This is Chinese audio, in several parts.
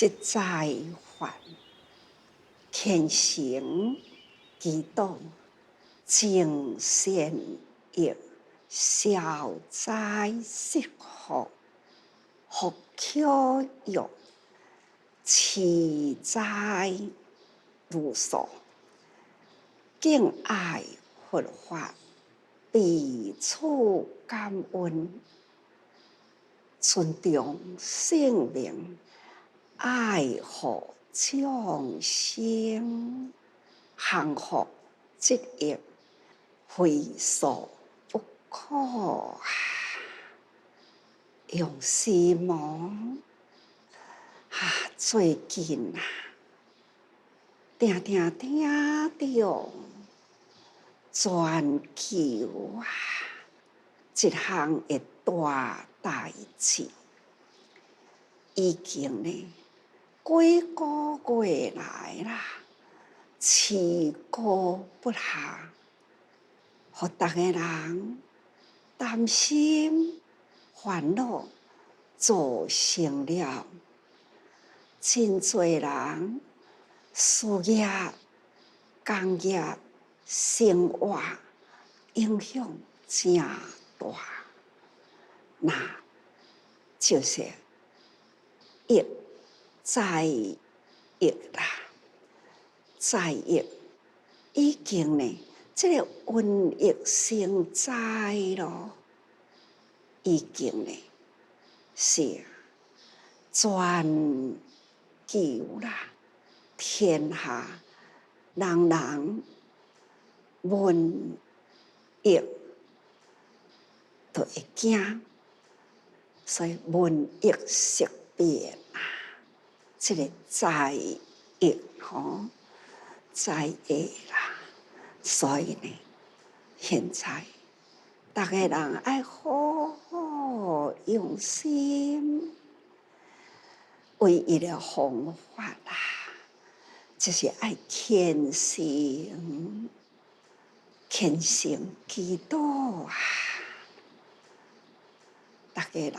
实在还，虔诚祈祷，净善业，消灾释福，福巧育，持灾如数，敬爱佛法，彼此感恩，尊重性命，爱护众生，幸福职业，非所不可。用心哦，最近定听到全球一项的大代志，已经几个月来啦，持续不下，互大家人担心烦恼，造成了真多人事业、工业、生活影响真大。那就是疫灾疫啦，灾疫已经这个瘟疫成灾咯，已经是全球啦，天下人人瘟疫都会惊，所以瘟疫色变这个灾疫灾疫啦，所以现在大家人爱好好用心，唯一的方法啦，就是爱虔诚祈祷大家人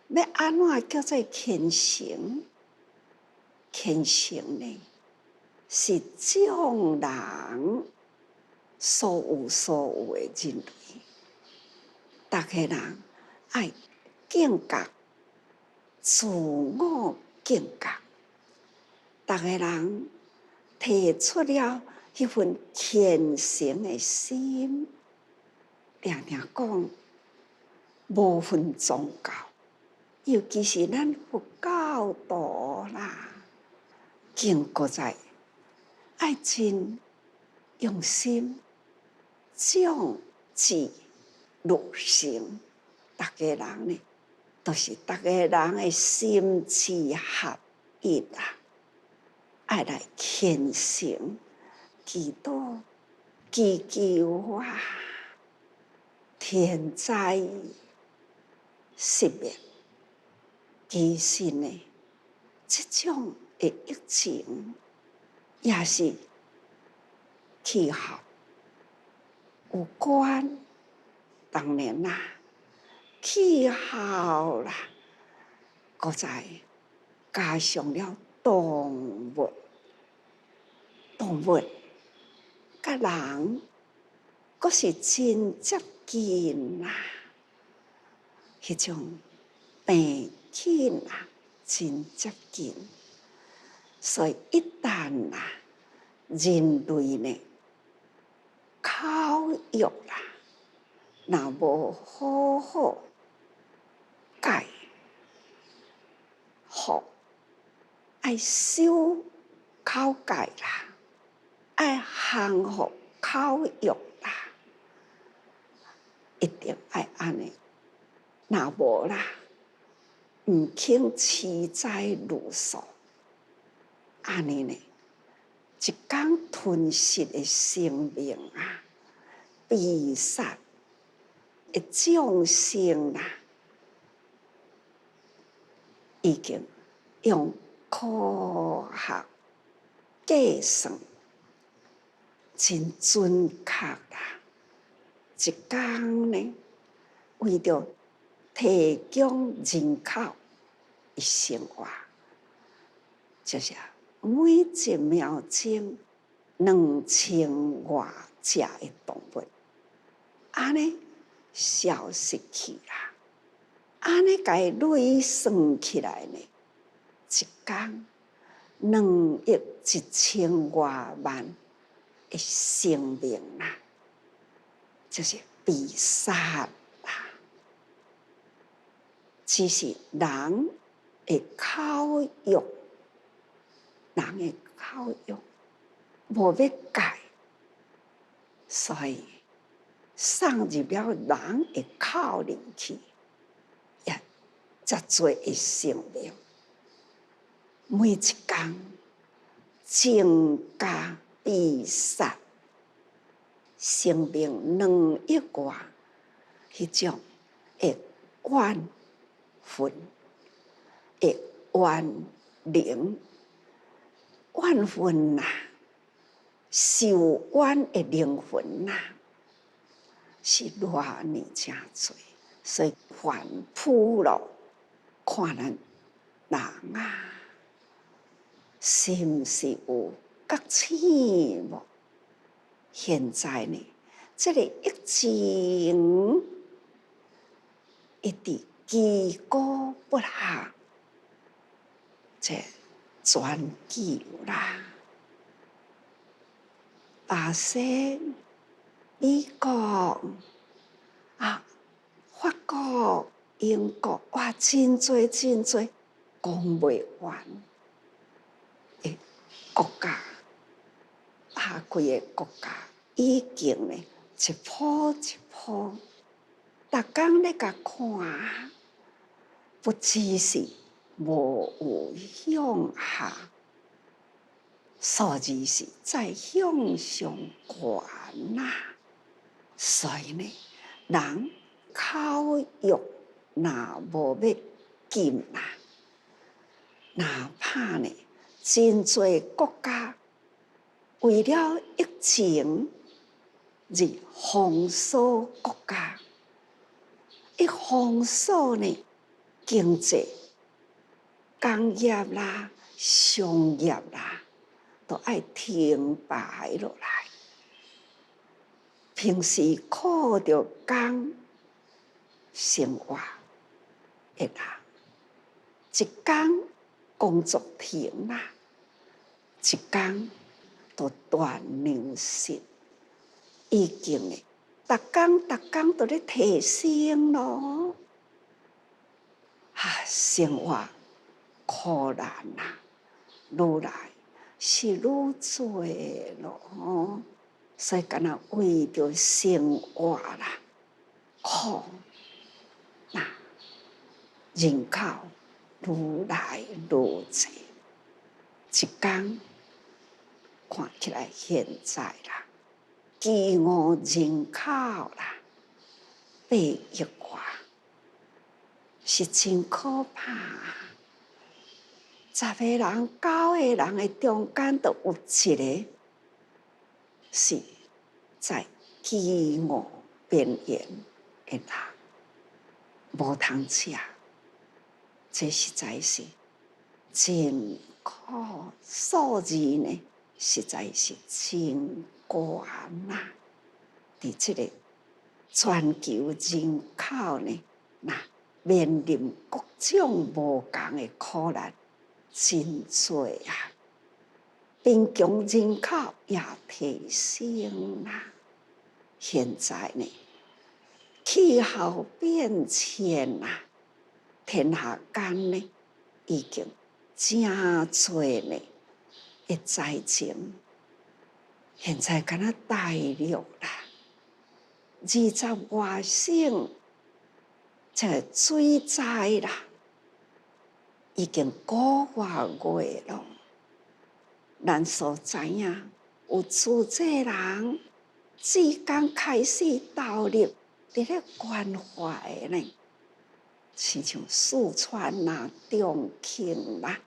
要安怎叫做虔诚？虔诚是众人所有的人类，大家人爱警觉，自我警觉，大家人提出了迄份虔诚的心，常常讲无分宗教，尤其是咱佛教徒啦，经过在爱真用心，众志如成，大家人都是大家人的心志合一爱来虔诚祈祷，祈求天灾熄灭。其实这种的疫情也是气候有关，当然啦，气候啦，搁再加上了动物甲人，搁是真接近迄种病菌真接近，所以一旦人类考育啦，若无好好教好，爱修考教啦，爱幸福考育啦，一定爱安尼。若无毋肯持灾如数，安尼一天吞噬的生命悲惨的众生已经用科学计算真准确一天为着提供人口的生活，就是每一秒钟2000外只的动物，安尼消失去啦。安尼甲伊累算起来呢，一天2亿1000外万的生命啦，就是被杀啦。只是人的口欲，人的口欲无要改，所以送入了人的口里去，也遮多的生命，每一天增加被杀，生命2亿外，迄种的怨愤、的怨灵、怨愤呐，受怨的灵魂呐，是偌尼真多，所以反扑咯，看咱人啊，是毋是有觉醒无？现在呢，这个疫情一直居高不下，这全球啦，巴西、美国啊、法国、英国，哇，真多真多，讲袂完的国家啊，规个国家已经呢一波一波，逐工咧甲看，不只是无有向下，数字是再向上悬呐。所以呢，人口欲若无要禁啦，哪怕呢真多国家为了疫情而封锁国家，一封锁呢，经济、工业啦、商业啦，都要停摆落来。平时靠着工生活的人，一工工作停啦，一工都断粮食，已经呢，逐工都咧提升咯。生活苦难啊，愈来是愈多咯。所以敢若为着生活啦，苦那人口愈来愈多，一天看起来现在啦，饥饿人口啦8亿外，是真可怕。10个人、9个人的中间，都有一个是在饥饿边缘的人，无通吃，这实在是真可，数字呢实在是真悬呐。伫这个全球人口呢，那面临各种无同的苦难，真多啊！贫穷人口也提升啦。现在呢，气候变迁啦，天下间呢，已经真多呢的灾情。现在敢若大陆啦，20外省这个水灾啦，已经5个月了。咱所知影，有资济人自刚开始投入伫咧关怀呢，亲像四川啦、重庆啦、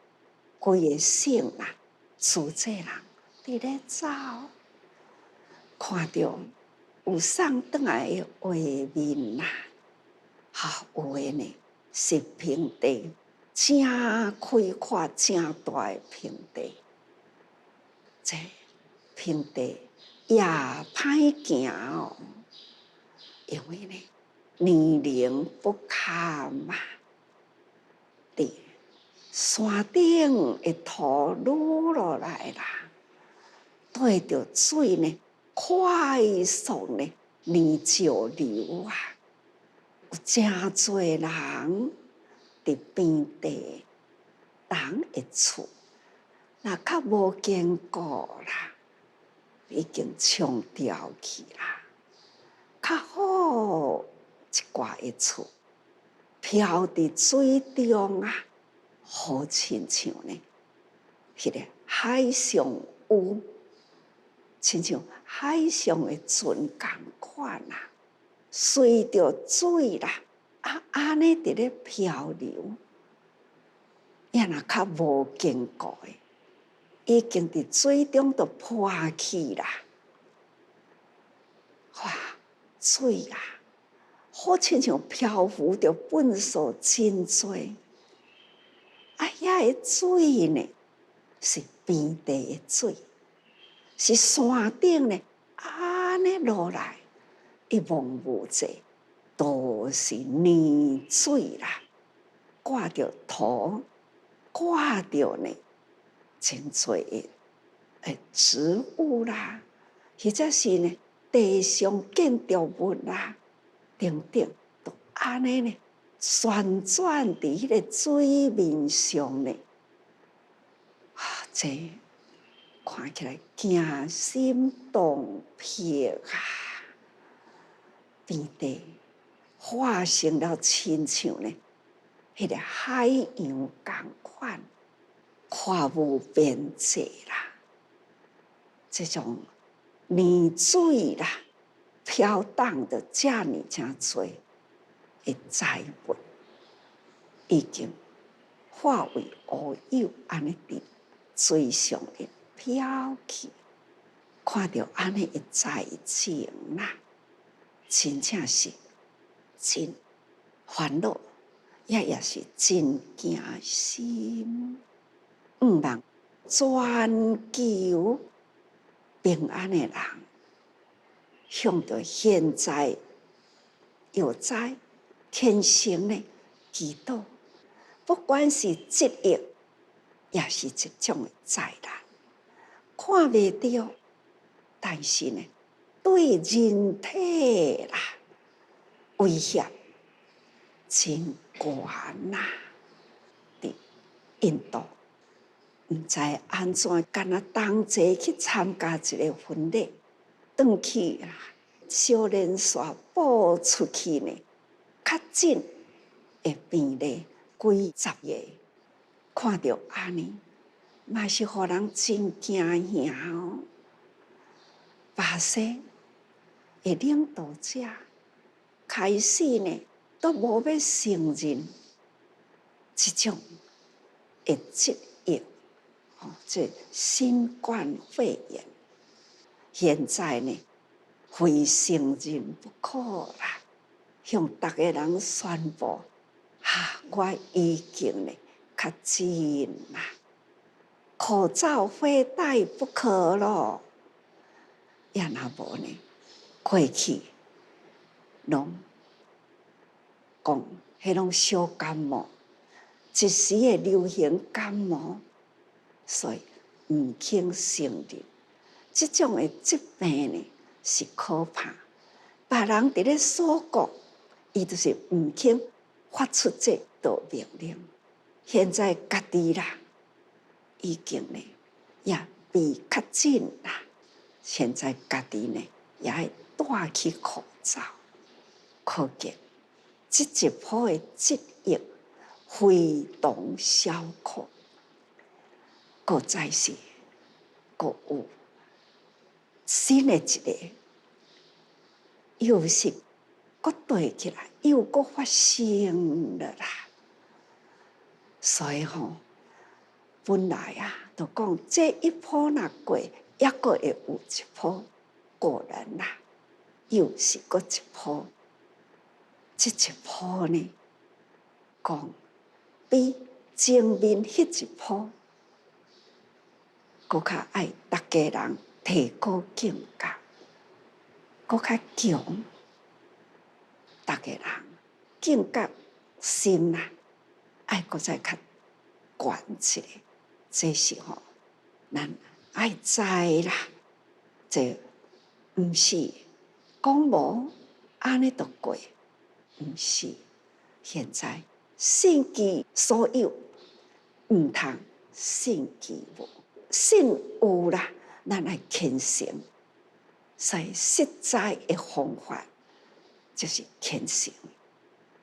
规个省啦，资济人伫咧走，看到有送转来的画面啦，有诶呢是平地真开阔、真大的平地。这平地也歹行哦，因为呢，泥泞不堪嘛。伫山顶的土落落来啦，对着水呢，快速呢，泥石流啊，有真多人伫边地，人的厝，那较无坚固啦，已经冲掉去啦。较好一寡的厝，漂伫水中啊，好亲像呢，迄个海上有，亲像海上的船共款啊，随着水啦，安尼伫咧漂流，也若较无坚固的，已经伫水中都破去啦。哇，水啊，好亲像漂浮着粪扫真多。遐个水呢，是边地的水，是山顶呢，安尼落来，一望无际，都是泥水啦，挂着土，挂着呢，真多的植物啦，或者是呢，地上建筑物啦，等等，都安尼呢，旋转伫迄个水面上呢，这看起来惊心动魄啊！边地化成了亲像呢，迄个海洋共款，看无边际啦。这种泥水啦，飘荡的遮尔真多的载物，已经化为乌有，安尼伫水上的飘去，看到安尼的灾情啦，真正是真烦恼，也是真惊心。毋望全球平安的人，向着现在有灾天生呢祈祷，不管是疾疫，也是一种的灾难，看袂到，但是呢，对人体啦威胁真悬呐！伫印度，毋知安怎，敢若同齐去参加一个婚礼，转去啦，小连续播出去呢，较紧会变咧几十个，看到安尼，嘛是互人真惊吓哦。巴西的领导者开始呢，都无要承认这种的疾疫，这新冠肺炎，现在呢，非承认不可啦，向逐个人宣布，我已经呢较真啦，口罩非戴不可咯。也若无呢，过去拢讲，迄拢小感冒，一时的流行感冒，所以毋肯承认。这种的疾病呢是可怕，别人伫咧锁国，伊就是毋肯发出这道命令。现在家己啦，已经呢也被较紧啦。现在家己呢也要戴起口罩，可见这一波的疾疫非同小可。搁再是，搁有新的一个，又是搁对起来，又搁发生了啦。所以本来啊，就讲这一波若过，也搁会有一波。果然啦，又是搁一波。这一波呢，讲比前面迄一步，搁较爱大家人提高境界，搁较强，大家人境界深啦，爱搁再较悬一下，这是咱爱知啦。这毋是讲无安尼就过，毋是。现在信其所有，毋通信其无。信有啦，咱爱虔诚。所以实在的方法就是虔诚。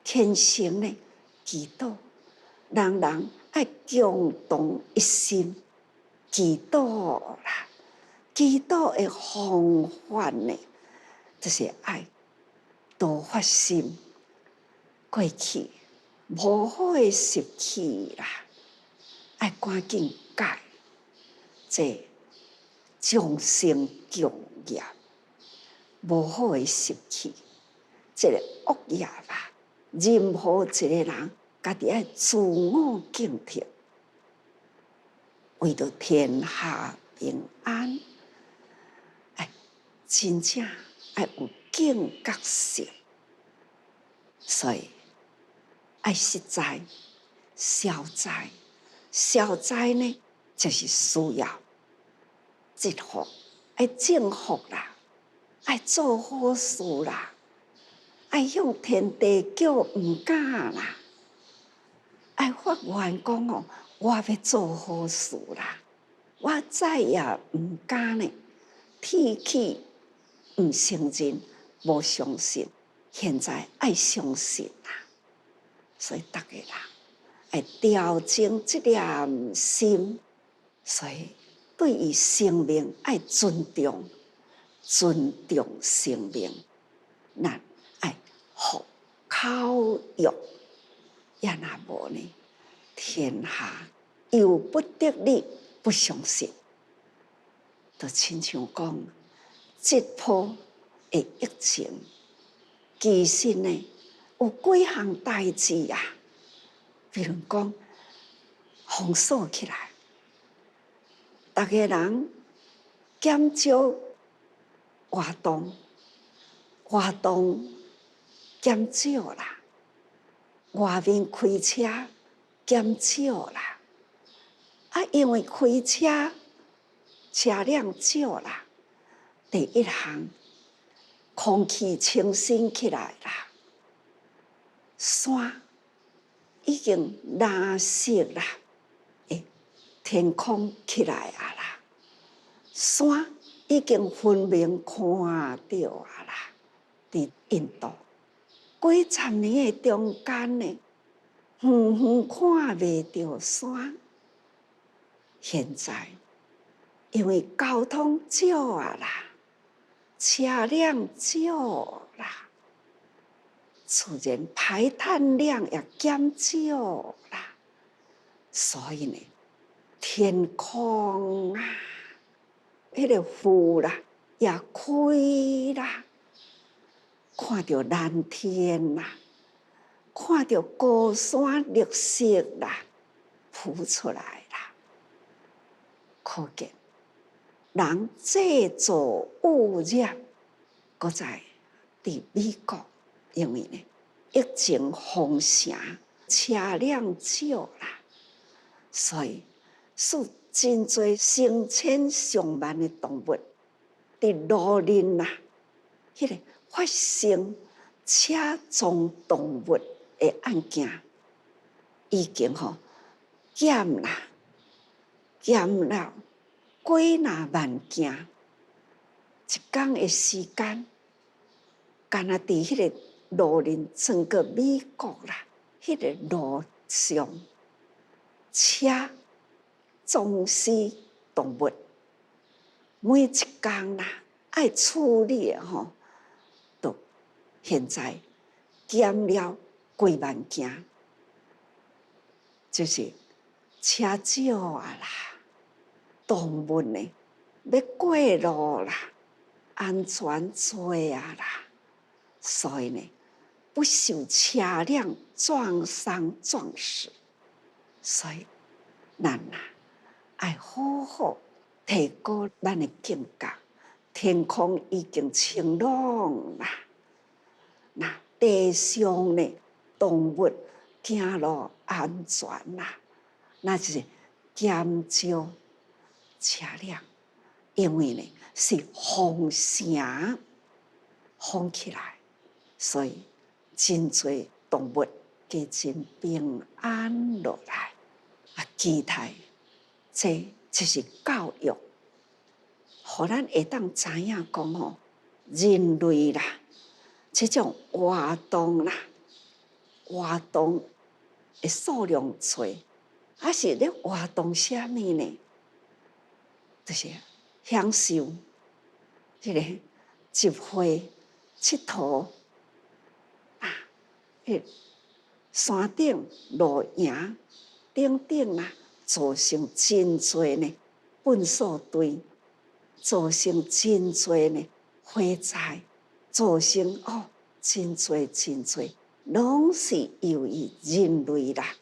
虔诚呢，祈祷，人人爱共同一心祈祷啦。祈祷的方法呢，就是爱多发心。过去无好的习气啦，爱赶紧改。这众生共业，无好的习气，这个恶业啦。任何一个人，家己爱自我警惕，为着天下平安，真正爱有警觉性。所以爱实在、消灾。消灾呢，就是需要积福，爱种福啦，爱做好事啦，爱向天地叫毋敢啦，爱发愿讲我要做好事啦，我再也毋敢呢，提起毋承认、无相信，现在爱相信啦。所以大家人爱调整这念心，所以对于生命爱尊重，尊重生命，咱爱福口育，也若无呢，天下由不得你不相信。就亲像讲，这波的疫情，其实呢有几项代志啊，比如讲封锁起来，大家人减少活动，活动减少啦，外面开车减少啦，因为开车车辆少啦，第一项空气清新起来啦，山已经蓝色啦，天空起来啊啦，山已经分明看到啊啦。伫印度几十年的中间呢，远远看袂到山。现在因为交通少啊啦，车辆少啦，自然排碳量也减少啦，所以呢，天空啊，迄个云啦也开啦，看到蓝天啦，看到高山绿色啦，浮出来啦，可见人制造污染，搁在伫美国，因为呢疫情封城，车辆少啦，所以使真侪成千上万的动物伫路面啦，迄个发生车撞动物的案件，已经减啦，减了几若万件。一天的时间，干那伫迄个路面，整个美国啦，迄个路上车撞死动物，每一天啦爱处理的都现在减了几万件，就是车少啊啦，动物呢要过路啦，安全做啊啦，所以呢不受车辆撞伤撞死，所以咱要好好提高咱的境界。天空已经晴朗啦，那地上呢动物行路安全啦，那就是减少车辆，因为呢是风声风起来，所以真多动物加真平安落来。期待这就是教育，互咱会当知影讲吼，人类啦，这种活动啦，活动的数量多，还是咧活动啥物呢？就是享受这个集会、佚佗山顶、露营等等啦，造成真多呢粪扫堆，造成真多呢火灾，造成真多，拢是由于人类啦，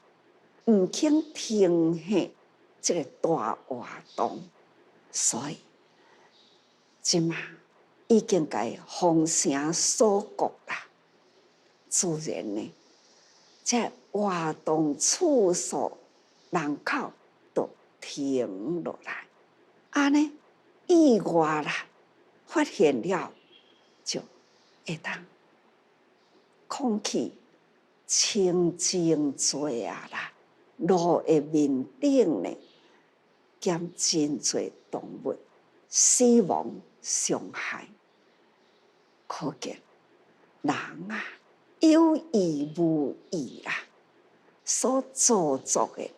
唔肯停下这个大活动，所以即马已经甲伊风声锁国啦，自然呢。这活动次数人口都停落来，安尼意外啦，发现了就会当空气清净多啊啦，路的面顶呢减真多动物死亡伤害，可见人有意无意啦，所做作的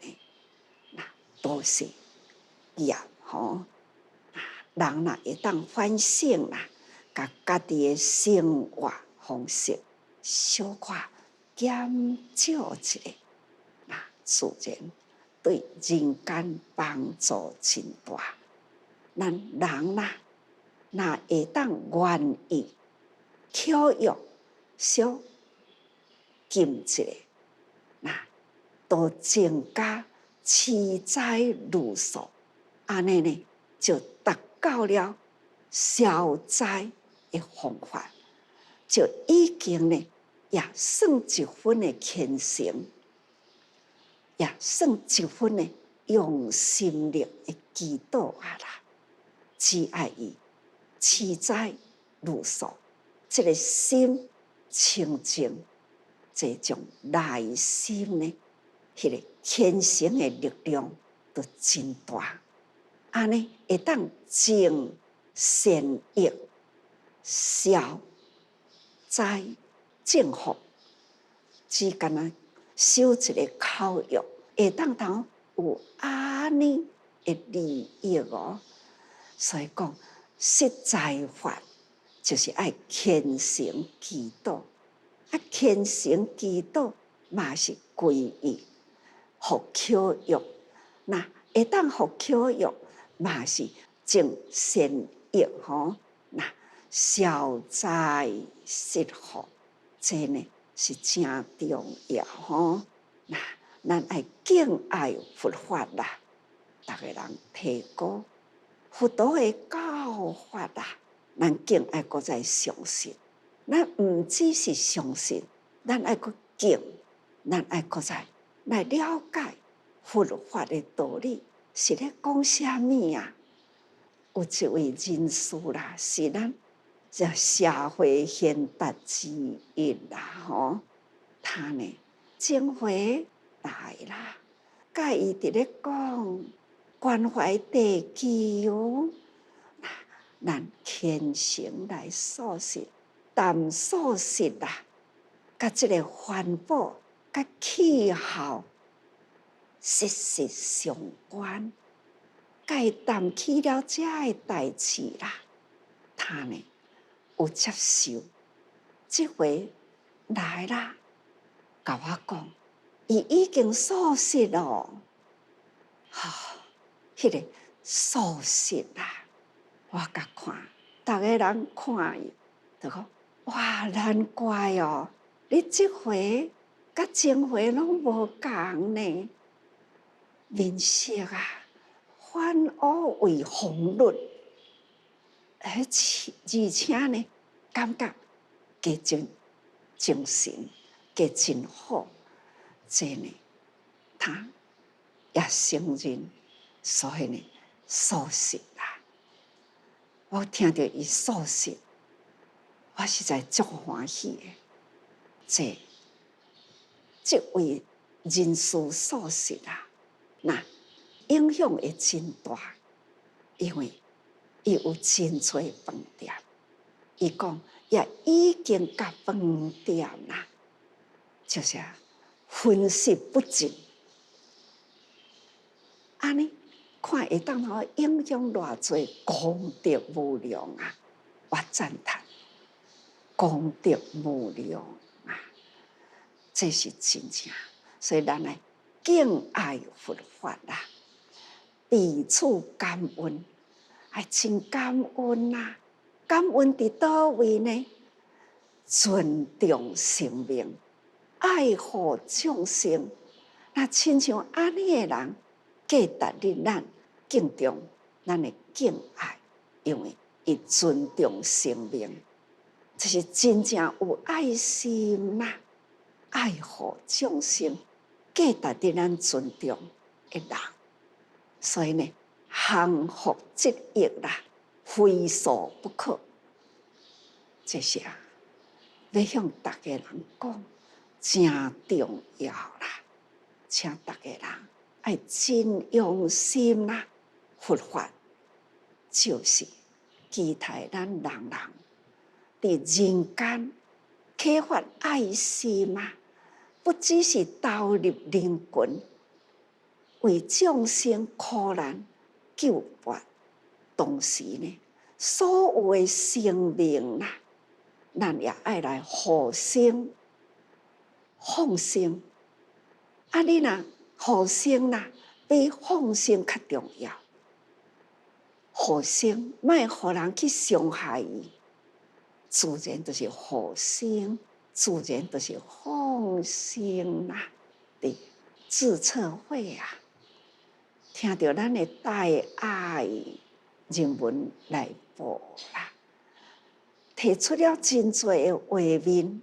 呢，都是业吼。人会当反省啦，甲家己的生活方式小可减少一下，自然对人间帮助真大。咱人若会当愿意口欲小禁一下，都增加持灾如数，安尼呢就达到了消灾的方法，就已经呢也算一分的虔诚，也算一分的用心力的祈祷啦。只爱伊持灾如数，这个心清净，这种内心呢，迄个虔诚的力量都真大。安尼会当种善业，消灾正福，只干那修一个口欲，会当有安尼的利益哦。所以讲，实在法就是爱虔诚祈祷，虔诚祈祷嘛是归于福口欲，那会当福口欲嘛是种善业吼，那消灾释福，这呢是真重要吼。那咱爱敬爱佛法啦，逐个人提高佛陀的教法啦，咱敬爱搁再相信。咱唔只是相信，咱爱搁敬，咱爱搁再来了解佛法的道理是咧讲啥物啊？有一位人士啦，是咱这社会贤达之一啦，吼，他呢前回来啦，甲伊伫咧讲关怀地球，咱虔诚来素食，淡素食啦，甲这个环保、甲气候息息相关。甲伊谈起了这个代志啦，他呢有接受，这回来啦，甲我讲，伊已经素食咯，迄个素食啦，我甲看，逐个人看伊，就讲哇，难怪哦，你这回甲前回拢无共呢。面色啊，反而为红润，而且呢，感觉加真精神，加真好。这呢，他也承认，所以呢，素食啦。我听到伊素食，我实在足欢喜的。这位人士素食啦，那影响会真大，因为伊有真侪饭店。伊讲也已经甲饭店啦，就是分析不尽。安尼看会当好影响偌侪功德无量啊！我赞叹功德无量啊！这是真正，所以咱来敬爱佛法啦，彼此感恩，还真感恩呐！感恩伫倒位呢？尊重生命，爱护众生。那亲像安尼的人，价值哩咱敬重，咱的敬爱，因为伊尊重生命，这是真正有爱心呐，爱护众生，价值哩咱尊重的人。所以呢，幸福积益啦，非说不可。这些要向大家人讲，真重要啦！请大家人爱真用心啦。佛法就是期待咱人人伫人间启发爱心嘛，不只是投入人群，为众生苦难救拔，同时呢，所有的生命啦，咱也爱来护生、放生。你若护生啦，比放生较重要。护生，莫互人去伤害伊，自然就是护生，自然就是放生啦。伫自测会啊，听到咱的大爱人文来报啦，提出了真多的画面，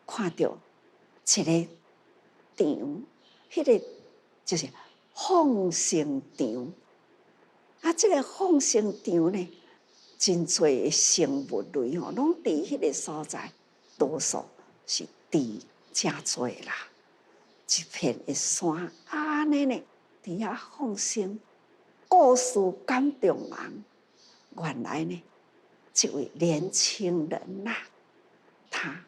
看到一个场，迄个就是放生场。这个放生场呢，真多的生物类拢伫迄个所在，多数是猪真多啦。一片的山安尼呢，伫遐放生，故事感动人。原来呢，这位年轻人呐，他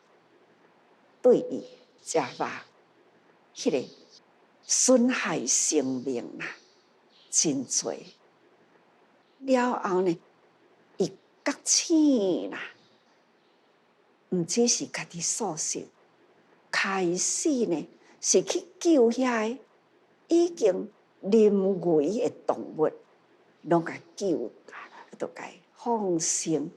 对于食肉迄个损害生命啦，真多。了后呢，伊觉醒啦，毋只是家己素食，开始呢是去救遐已经临危的动物，拢甲救，都甲放生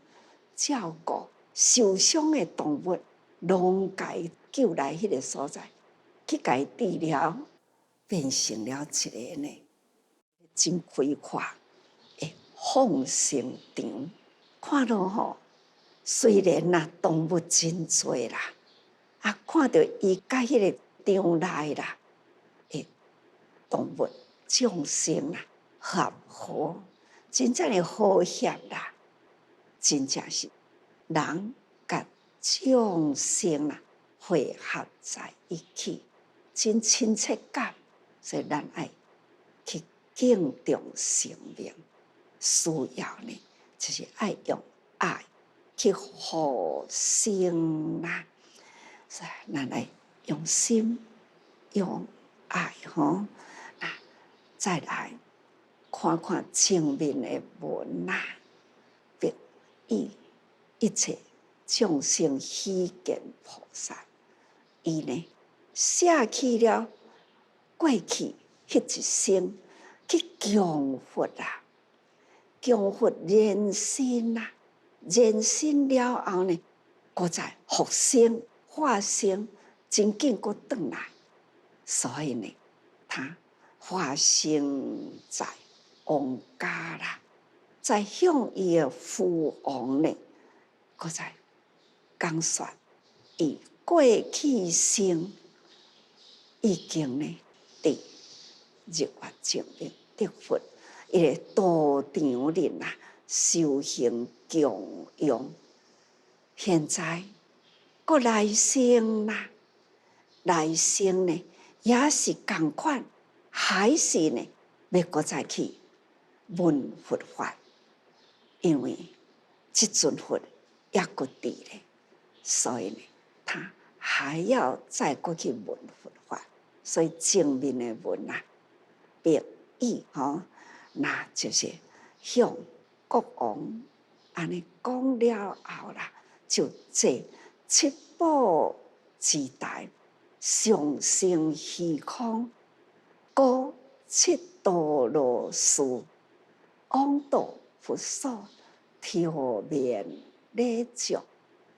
照顾，受伤的动物拢甲救来迄个所在，去甲治疗，变成了一个呢真开阔放生场。看到吼，虽然动物真多啦，看到伊甲迄个场内啦，动物众生啦，合和，真正的和谐啦，真正是人甲众生啦汇合在一起，真亲切感。所以咱爱去敬重生命。需要呢，就是爱用爱去护生啦。所以咱来用心、用爱吼。再来看看前面的文啦，别以一切众生希见菩萨，伊呢舍弃了过去迄一生去供佛啦。供佛人身啦，人身了后呢，搁再复生化生，真紧搁转来。所以呢，他化身在王家啦，在向伊的父王呢，搁在讲说，伊过去生已经呢，伫日月正明得佛，伊个道场里啊，修行供养。现在搁来生啦，来生呢，也是同款，还是呢，要搁再去闻佛法，因为这尊佛也搁伫咧，所以呢，他还要再过去闻佛法，所以正面的闻啊，别意那就是向国王安尼讲了后啦，就坐七宝之台，上升虚空，高七多罗树，往道佛所，调面礼足，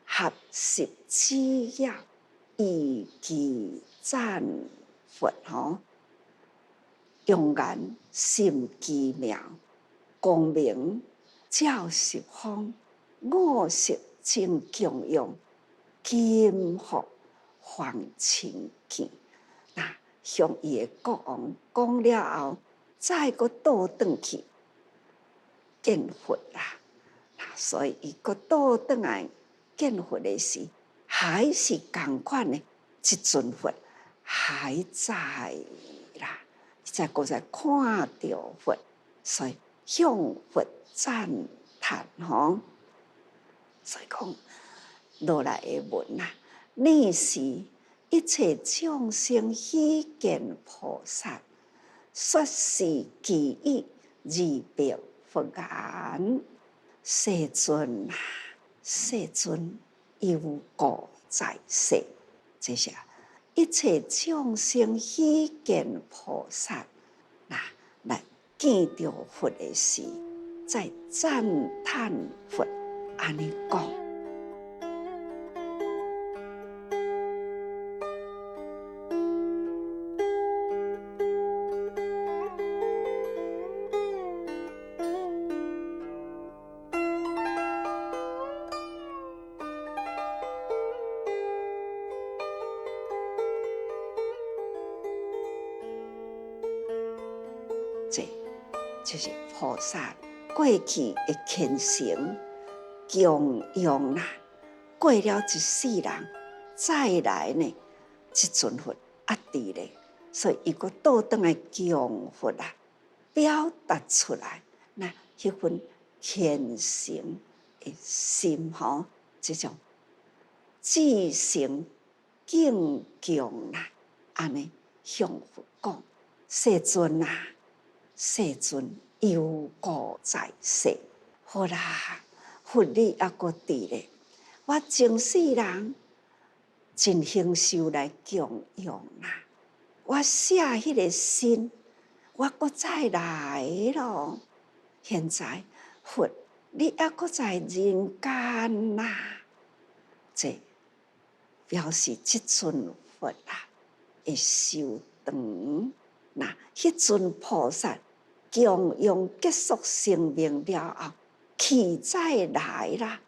合十之业，以其赞佛用眼心奇妙，光明照十方，我识真供养，金福黄清见。那向伊的国王讲了后，再个倒转去见佛啦。所以伊个倒转来见佛的时，还是同款的，这尊佛还在啦。再搁再看到佛，所以向佛赞叹所以讲落来的文啊，你是一切众生希见菩萨，说是其意而别佛言。世尊啊，世尊犹故在世，这是一切众生希见菩萨，来见到佛的时，在赞叹佛，安尼讲。这就是菩萨过去的虔诚供养啦，过了一世人，再来呢，这尊佛压伫咧，所以伊个倒转来供佛啦，表达出来那迄份虔诚的心这种至诚敬敬啦，安尼向佛讲，世尊啊！世尊犹故在世，好啦，佛你还阁伫咧，我前世人真享受来供养啦，我写迄个心，我阁再来咯。现在佛你还阁在人间啦，这表示这尊佛啊，会寿长。那迄尊菩萨供养结束生命了后，去再来啦，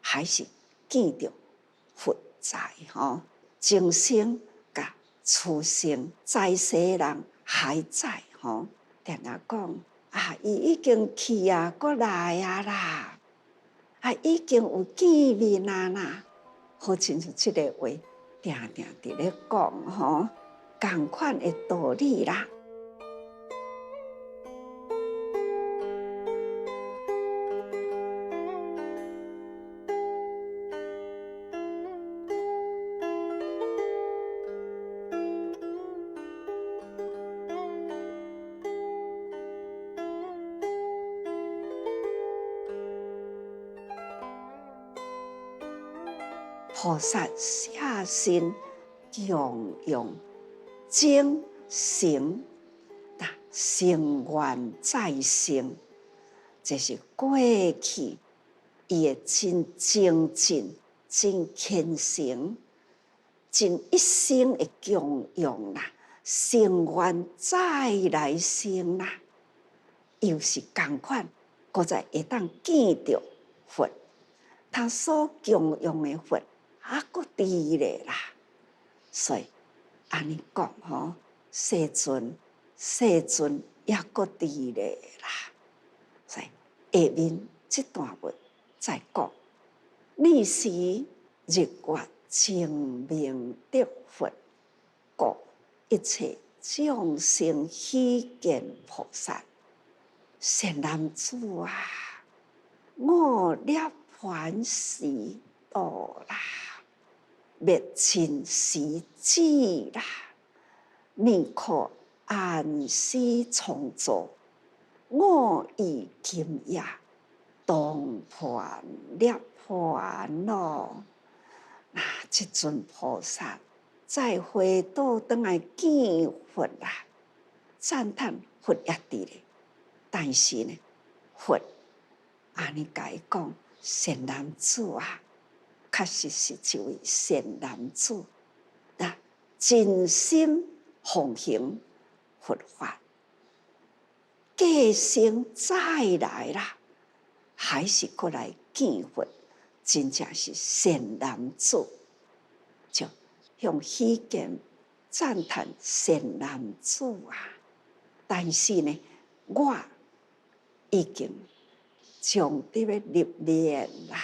还是见到佛在众生甲出生在世人还在定定讲伊已经去啊，过来啊啦，已经有见面啊啦，好亲像这个话，定定伫咧讲同款的道理啦。菩萨下心供养精诚，成愿再生，这是过去伊的真精进、真虔诚、真一生的供养啦，成愿再来生啦，又是同款，搁再会当见到佛，他所供养的佛还搁伫咧啦。所以安尼讲吼，世尊也搁伫咧啦。所以下面这段文再讲，你是日月清明的佛，故一切众生希见菩萨。善男子啊，我涅盘时到啦，灭尽时至啦，你可安息从坐。我已今夜当盘涅盘咯。这尊菩萨再回倒转来见佛啦，赞叹佛也伫咧，但是呢，佛安尼甲伊讲，善男子啊，确实是一位善男子，真心奉行佛法，过生再来啦，还是过来见佛，真正是善男子，就向虚见赞叹善男子啊！但是呢，我已经将你要入灭啦。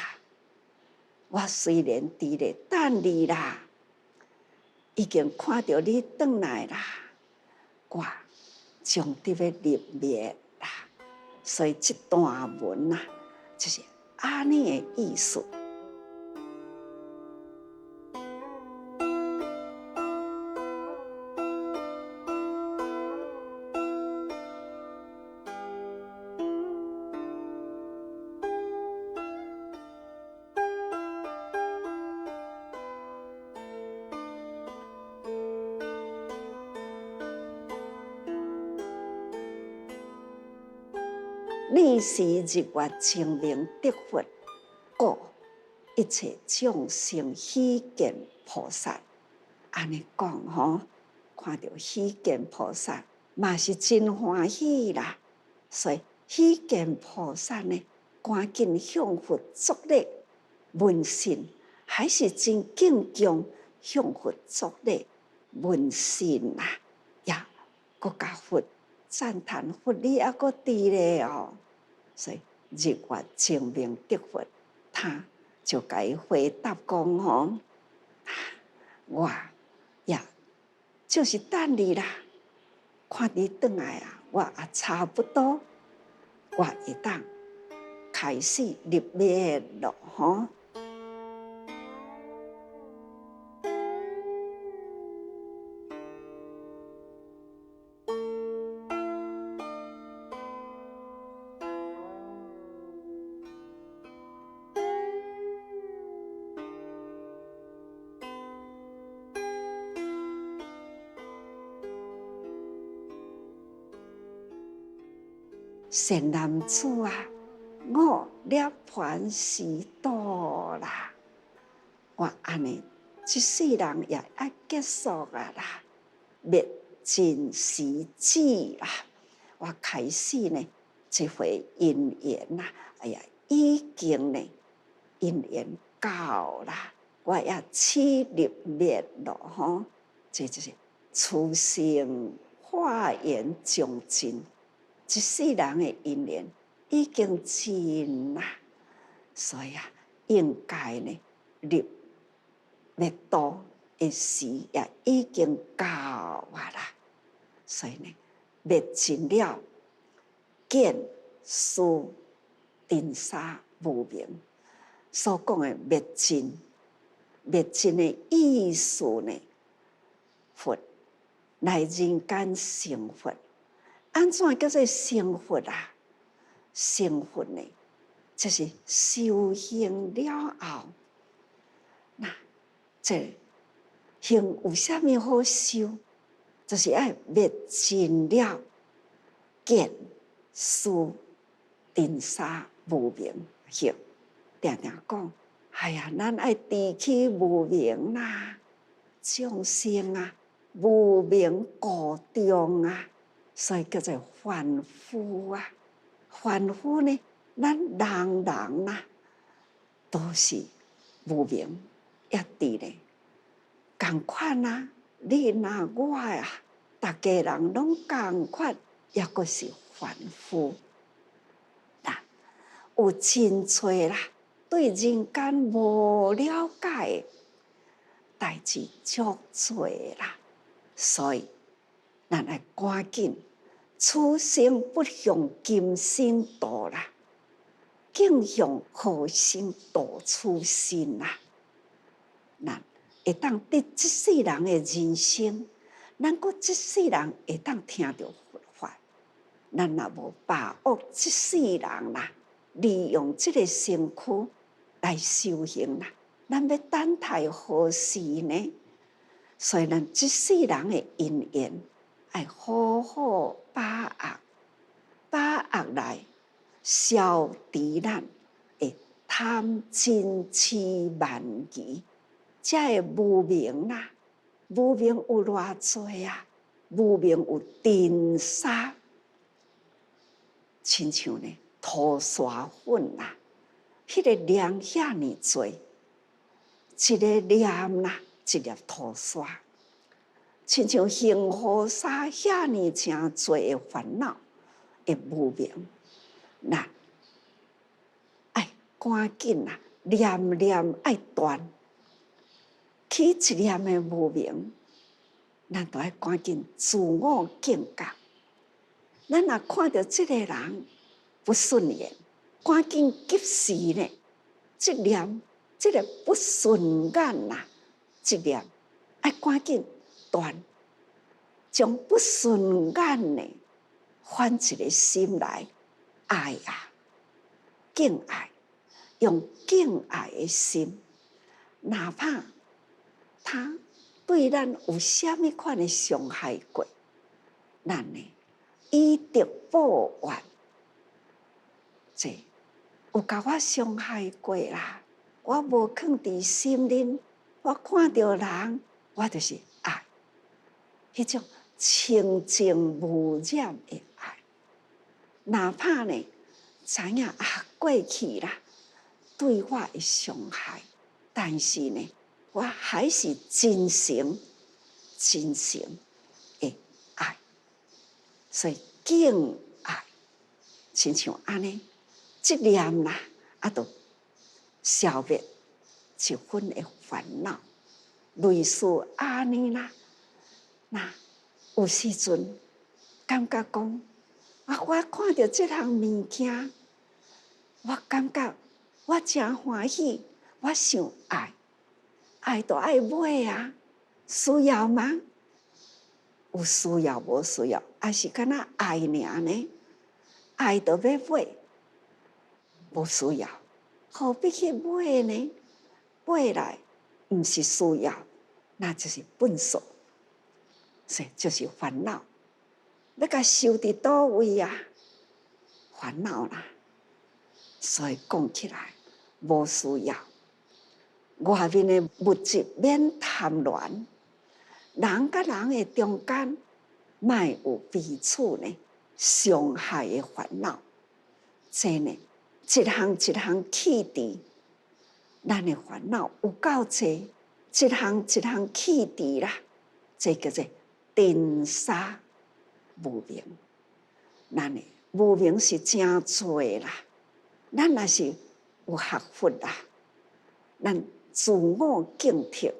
我虽然伫咧等你啦，已经看到你转来啦，我将你要入灭啦。所以这段文啊，就是安尼的意思。你是日月清明的佛，故一切众生希见菩萨。安尼讲吼，看到希见菩萨，嘛是真欢喜啦。所以希见菩萨呢，赶紧向佛作礼问讯，还是真敬重向佛作礼问讯啦，呀，搁甲佛赞叹佛你还搁伫咧哦。所以日月清明的佛，他就甲伊回答讲吼，我呀就是等你啦，看你转来啊，我也差不多，我会当开始入灭咯吼。善男子啊，我涅盘时到啦，我安尼这世人也要结束啊啦，灭尽时至啦，我开始呢，这回因缘呐，哎呀，已经呢因缘到啦，我要起入灭咯吼，这就是出生化缘将尽。一世人的因缘已经尽啦，所以啊，应该呢入灭道的时也已经到啊啦。所以呢，灭尽了，见思尘沙无明。所讲的灭尽，灭尽的意思呢，佛来人间成佛。安怎叫做成佛啊？成佛呢，就是修行了后，那这行有啥物好修？就是要灭尽了见思尘沙无明行。定定讲，哎呀，咱爱除去无明啦，众生啊，无明固中啊，所以叫做凡夫啊。凡夫呢，咱人人啊，都是无明一直咧，同款啊，你呐我啊，大家人拢同款，也阁是凡夫。有真侪啦，对人间无了解的代志足侪啦，所以咱要赶紧，此生不向今生度啦，竟向后生度此生啦。咱会当得这世人的人生，咱阁这世人会当听到佛法，咱若无把握这世人啦。利用这个身躯来修行啦，咱要等待何时呢？所以咱这世人的因缘，要好好把握来消除咱的贪嗔痴慢疑，才会无明啦。无明有偌多啊？无明有尘沙，亲像呢？土沙粉啦，迄个量遐尼多，一个念啦，一粒土沙，亲像幸福沙遐尼诚多的烦恼，会无明，咱爱赶紧啦，念念爱断，起一念的无明，咱都爱赶紧自我警觉。咱若看到这个人不顺眼，赶紧及时呢，这念这个不顺眼啦，这念爱赶紧断，将不顺眼呢换一个心来爱啊，敬爱，用敬爱的心，哪怕他对咱有什么款的伤害过，咱呢以德报怨。这有甲我伤害过啦，我无放伫心里，我看到人，我就是爱，迄种清净无染的爱。哪怕呢，知影过去啦，对我的伤害，但是呢，我还是真诚的爱，所以敬爱，亲像安尼。这念啦，就消灭一分的烦恼，类似安尼啦。那有时阵感觉讲，我看到这项物件，我感觉我真欢喜，我想爱，爱就爱买啊，需要吗？有需要无需要，还是敢若爱尔呢？爱就要买。无需要，何必去买呢？买来不是需要，那就是笨手，所以就是烦恼。要甲收伫倒位啊？烦恼啦。所以讲起来，无需要。外面的物质免贪恋，人甲人的中间，莫有彼此呢伤害的烦恼，这呢？一项一项去除，咱的烦恼有够多，一项一项去除啦，这叫做尘沙无明。咱的无明是真多啦，咱若是有学佛啦，咱自我警惕，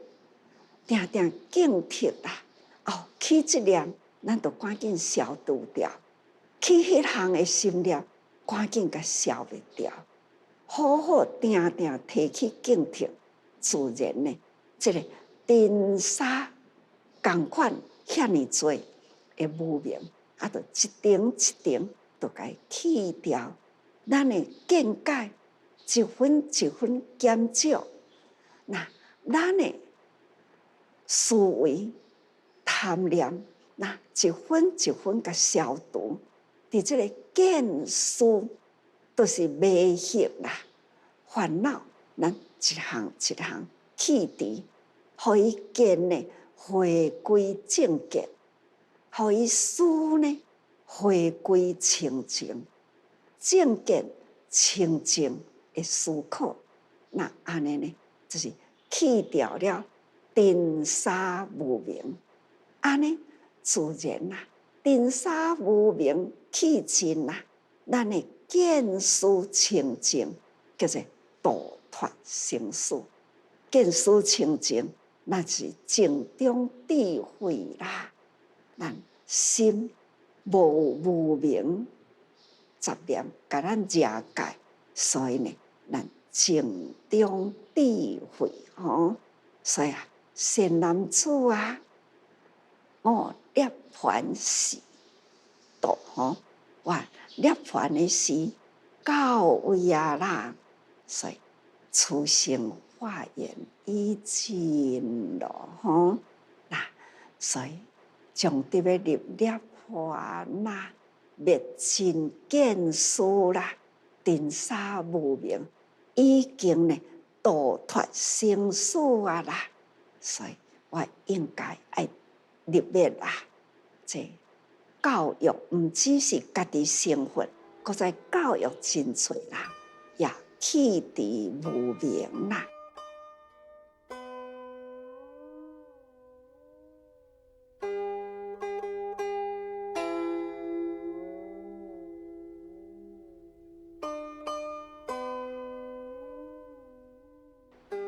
定定警惕啦。起这念，咱就赶紧消除掉；起迄项的心念，赶紧甲消灭掉，好好定定提起警惕，自然呢，这个尘沙同款遐尼多的无明，就一点一点都该去掉。咱的见解一分一分减少，那咱的思维贪念，那一分一分甲消除。伫这个见思，都是迷惑啦，烦恼，咱一项一项去除，互伊见呢回归正见，互伊思呢回归清净，正见清净的思考。那安尼呢，就是去掉了尘沙无明，安尼自然啦，尘沙无明去尽啦，咱的见思清净，叫做度脱生死。见思清净，那是静中智慧啦。咱心无明杂念，甲咱遮界，所以呢，咱静中智慧所以啊，善男子啊，涅槃时度哇，涅槃的时到位啊啦，所以出生化缘已尽咯所以将得要入涅槃啦，灭尽见思啦，尘沙无明，已经呢度脱生死啊啦，所以我应该爱入灭啦。这教育唔只是家己生活，搁再教育真侪啦，也弃除无明啦。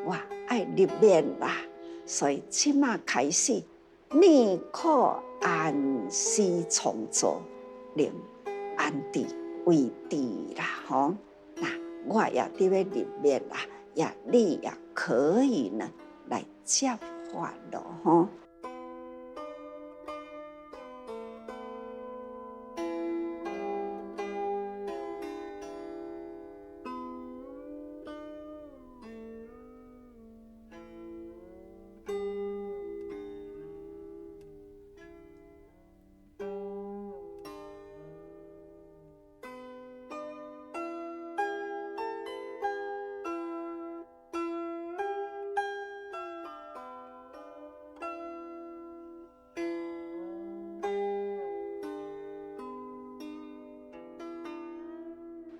我爱入灭啦，所以即马开始，宁可安息创造，令安地为地啦那我也得要入灭啦，你也可以呢来接法咯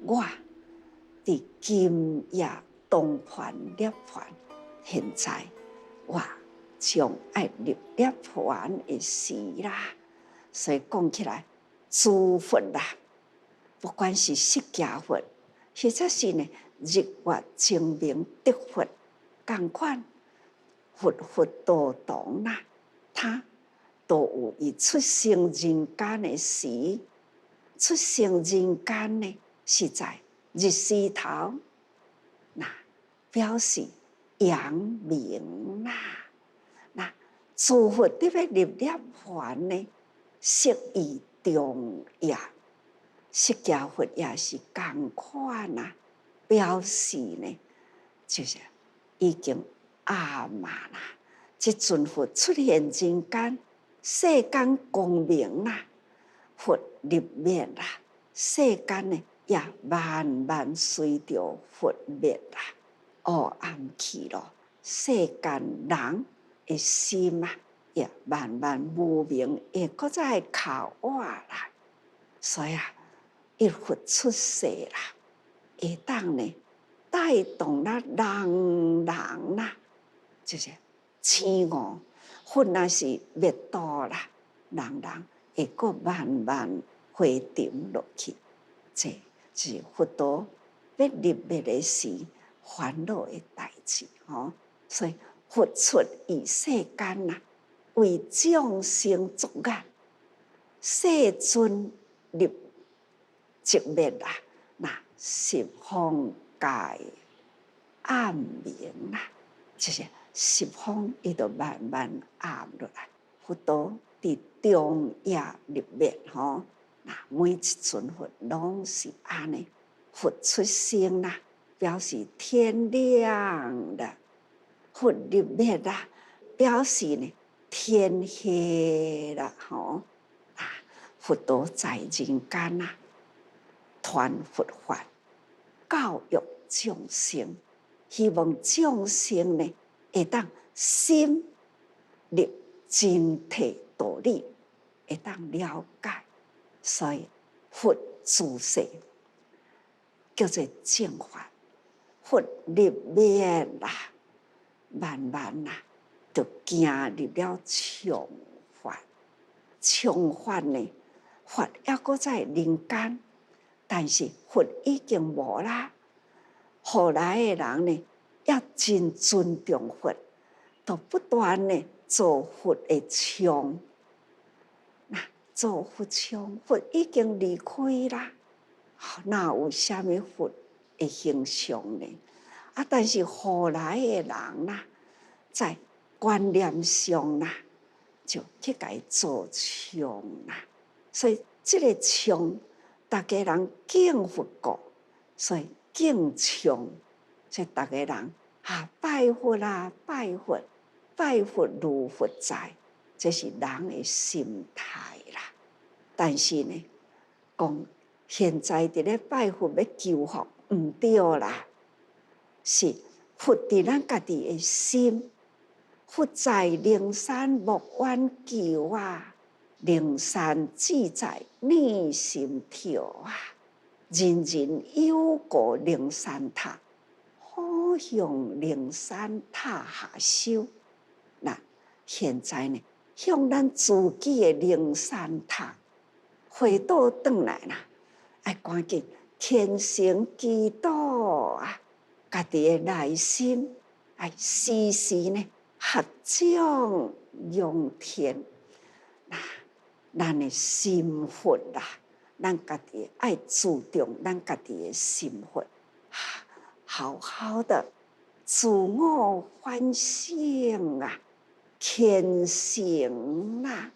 我伫今夜东盘涅槃，现在我将爱入涅槃的时啦。所以讲起来，诸佛啦，不管是释迦佛，或者是呢日月精明得佛，同款佛道堂啦，他都有伊出生人间的时，出生人间呢是在日时头，那表示阳明啦。那诸佛得要入涅槃呢，色义重要，释迦佛也是同款啊，表示呢就是已经阿嘛啦。即阵佛出现人间，世间光明啦，佛入灭啦，世间呢也慢慢随着佛灭啦，黑暗去咯。世间人的心啊，也慢慢无明，也搁再靠我啦。所以啊，一佛出世啦，会当呢带动啦人啦，就是醒悟。佛若是灭度啦，人会搁慢慢回沉落去。这是佛道要入灭的时烦恼的代志所以佛出于世间啦，为众生作业，世尊入寂灭啦，那十方界暗明啦，就是十方伊就慢慢暗落来。佛道伫中夜入灭那每一尊佛拢是安尼，佛出生啦，表示天亮了；佛入灭啦，表示呢天黑了佛道在人间啦，传佛法，教育众生，希望众生呢会当心入整体道理会当了解，所以佛自世叫做正法，佛入灭啦，慢慢啦，就行入了常法。常法呢，佛还搁在人间，但是佛已经无啦。后来的人呢，也真尊重佛，都不断呢做佛的像。那做佛像，佛已经离开啦，哪有啥物佛的形象呢？但是后来的人啦，在观念上啦，就去甲伊做像啦。所以这个像，大家人敬佛过，所以敬像，所以大家人拜佛啦，拜佛，拜佛如佛在，这是人的心态啦。但是呢，讲现在伫咧拜佛要求福，毋对啦，是佛伫咱家己的心，佛在灵山莫远求啊，灵山自在内心跳啊，人人有个灵山塔，好向灵山塔下修。那现在呢，向咱自己的灵山塔回倒转来啦，要赶紧虔诚祈祷啊！家己的内心要时时呢合掌仰天。咱的心佛啦，咱家己爱注重咱家己的心佛，好好的自我反省啊，虔诚啊，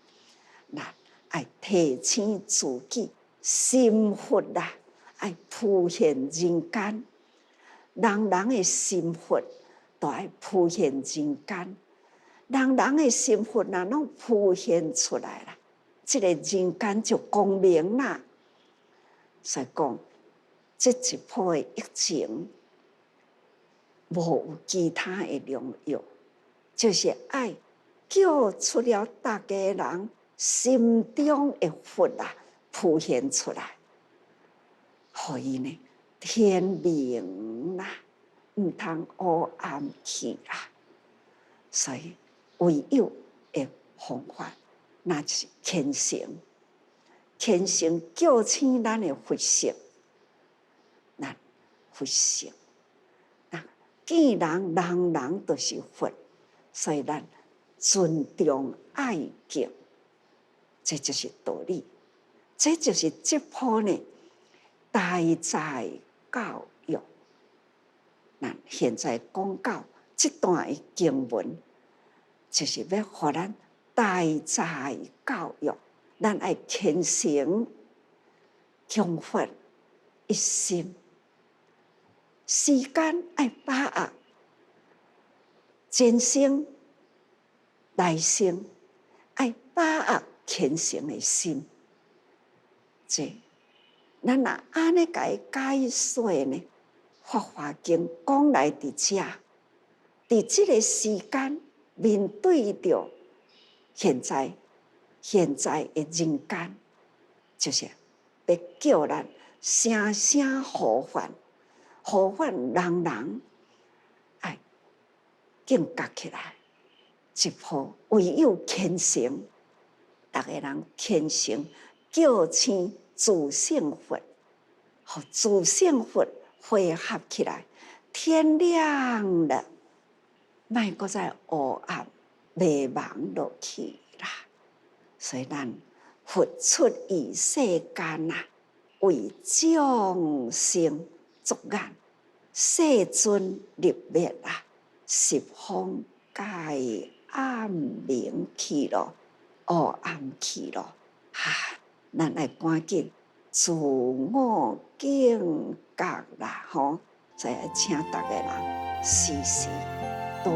那爱提醒自己心佛啦，爱普现人间。人人的心佛都爱普现人间，人人的心佛若拢普现出来啦，这个人间就光明啦。所以讲，这一波的疫情，无有其他的良药，就是爱叫出了大家人心中的佛啊，普现出来，所以呢，天明啦，毋通黑暗去啦。所以唯有的方法，那就是虔诚。虔诚叫醒咱的佛性，咱佛性。既然人人都是佛，所以咱尊重爱敬，这就是道理。这就是这波呢代在教育。咱现在讲到这段的经文，就是要互咱代在教育。咱爱虔诚敬佛一心，时间爱把握，前生来生爱把握虔诚的心。这咱若安尼甲伊解说呢，《法华经》讲来伫遮，伫这个时间面对着现在的人间，就是要叫咱声声呼唤，呼唤人人爱警觉起来。一步唯有虔诚，大家人虔诚叫醒自性佛，和自性佛汇合起来，天亮了，莫搁再黑暗迷茫落去啦。所以咱佛出于世间啊，为众生作愿，世尊入灭啊，十方界暗明去咯，黑暗去咯。咱来赶紧自我警觉啦，吼！所以请大家人时时多